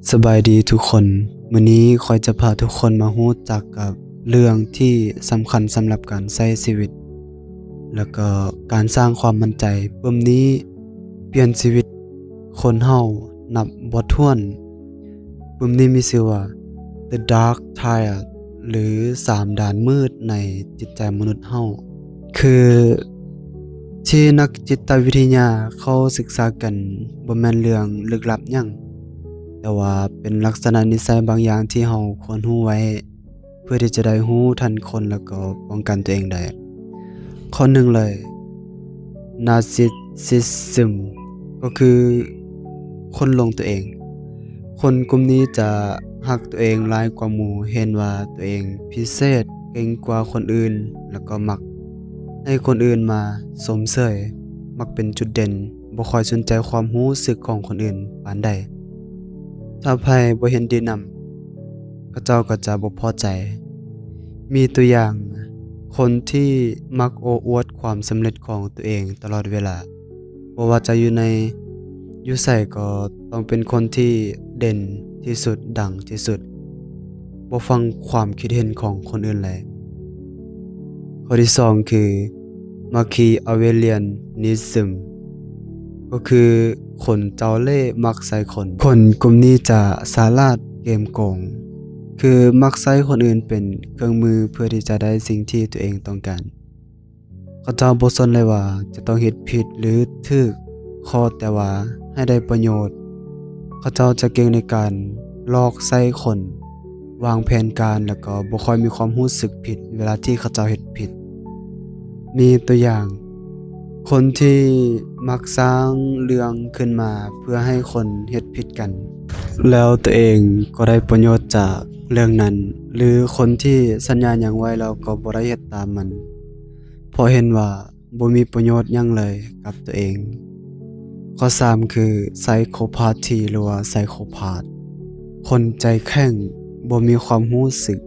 สบายดีทุกคนมื้อนี้ข้อยจะพาทุกคนมารู้จักกับเรื่องที่สำคัญสำหรับการใช้ชีวิตแล้วก็การสร้างความมั่นใจปึ้มนี้เปลี่ยนชีวิตคนเฮานับบ่ถ้วนปึ้มนี้มีชื่อว่า The Dark Triad หรือ3 ด้านมืดในจิตใจมนุษย์เฮาคือที่นักจิตวิทยาเขาศึกษากันบ่แม่นเรื่องลึกลับหยัง แต่ว่าเป็นลักษณะนิสัยบางอย่างที่เราควรรู้ไว้เพื่อที่จะได้รู้ทันคนแล้วก็ป้องกันตัวเองได้ข้อหนึ่งเลย Narcissism ก็คือคนหลงตัวเองคนกลุ่มนี้จะรักตัวเองหลายกว่าหมู่เห็นว่าตัวเองพิเศษเก่งกว่าคนอื่นแล้วก็มักให้คนอื่นมาสมเสยมักเป็นจุดเด่นบ่ค่อยสนใจความรู้สึกของคนอื่นปานใด ถ้าไผบ่เห็นดีนำเขาเจ้าก็จะบ่พอใจ มีตัวอย่างคนที่มักโอ้อวดความสำเร็จของตัวเองตลอดเวลาบ่ว่าจะอยู่ไสก็ต้องเป็นคนที่เด่นที่สุดดังที่สุดบ่ฟังความคิดเห็นของคนอื่นเลยข้อที่2คือ Machiavellianism ก็คือคนเจ้าเล่ห์มักใส่คนกลุ่มนี้จะฉลาดเกมโกงคือมักใช้คนอื่นเป็นเครื่องมือเพื่อที่จะได้สิ่งที่ตัวเองต้องการเขาเจ้าบ่สนเลยว่าจะต้องเฮ็ดผิดหรือถูกขอแต่ว่าให้ได้ประโยชน์เขาเจ้าจะเก่งในการหลอกใส่คนวางแผนการแล้วก็บ่ค่อยมีความรู้สึกผิดเวลาที่เขาเจ้าเฮ็ดผิดมีตัวอย่าง คนที่มักสร้างเรื่องขึ้นมาเพื่อให้คนเฮ็ดผิดกันแล้วตัวเองก็ได้ประโยชน์จากเรื่องนั้นหรือคนที่สัญญาหยังไว้แล้วก็บ่ได้เฮ็ดตามมันเพราะเห็นว่าบ่มีประโยชน์หยังเลยกับตัวเองข้อ3คือ Psychopathy หรือว่า Psychopath คนใจแข็งบ่มีความรู้สึก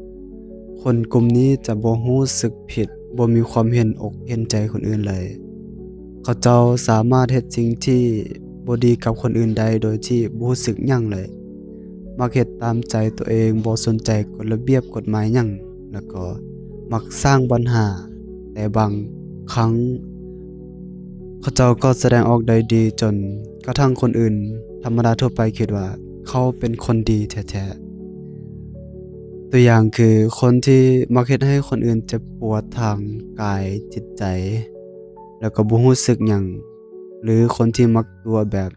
คนกลุ่มนี้จะบ่รู้สึกผิดบ่มีความเห็นอกเห็นใจคนอื่นเลยเขาเจ้าสามารถเฮ็ดสิ่งที่บ่ดีกับคนอื่นได้โดยที่บ่รู้สึกหยังเลยมักเฮ็ดตามใจตัวเองบ่สนใจกฎระเบียบกฎหมายหยังแล้วก็มักสร้างปัญหาแต่บางครั้งเขาเจ้าก็แสดงออกได้ดีจนกระทั่งคนอื่นธรรมดาทั่วไปคิดว่าเขาเป็นคนดีแท้ๆตัวอย่างคือคนที่มักเฮ็ดให้คนอื่นเจ็บปวดทางกายจิตใจแล้วก็บ่รู้สึกหยังหรือคนที่มักตัวแบบ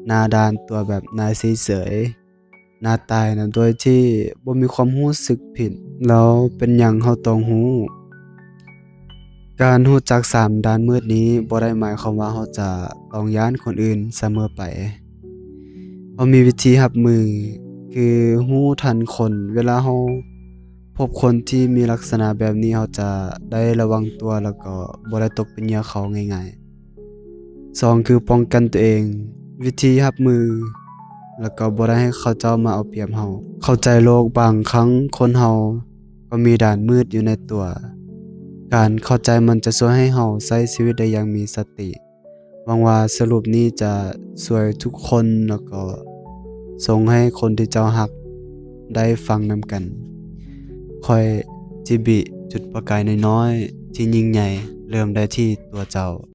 หน้าด้านตัวแบบนายเฉยๆหน้าตายนะโดยที่บ่มีความรู้สึกผิดแล้วเป็นหยังเราต้องรู้ การรู้จัก3ด้านมืดนี้บ่ได้หมายความว่าเราจะต้องย้านคนอื่นเสมอไปเรามีวิธีรับมือคือรู้ทันคนเวลาเราพบคนที่มีลักษณะแบบนี้เราจะได้ระวังตัวแล้วก็บ่ได้ตกเป็นเหยื่อเขาง่ายๆ2คือป้องกันตัวเองวิธีรับมือแล้วก็บ่ได้ให้เขาเจ้ามาเอาเปรียบเราเข้าใจโลกบางครั้งคนเราก็มีด้านมืดอยู่ในตัว การเข้าใจมันจะช่วยให้เราใช้ชีวิตได้อย่างมีสติหวังว่าสรุปนี้จะช่วยทุกคนแล้วก็ส่งให้คนที่เจ้ารักได้ฟังนำกันค่อยจิบิจุดประกายน้อยๆที่ยิ่งใหญ่เริ่มได้ที่ตัวเจ้า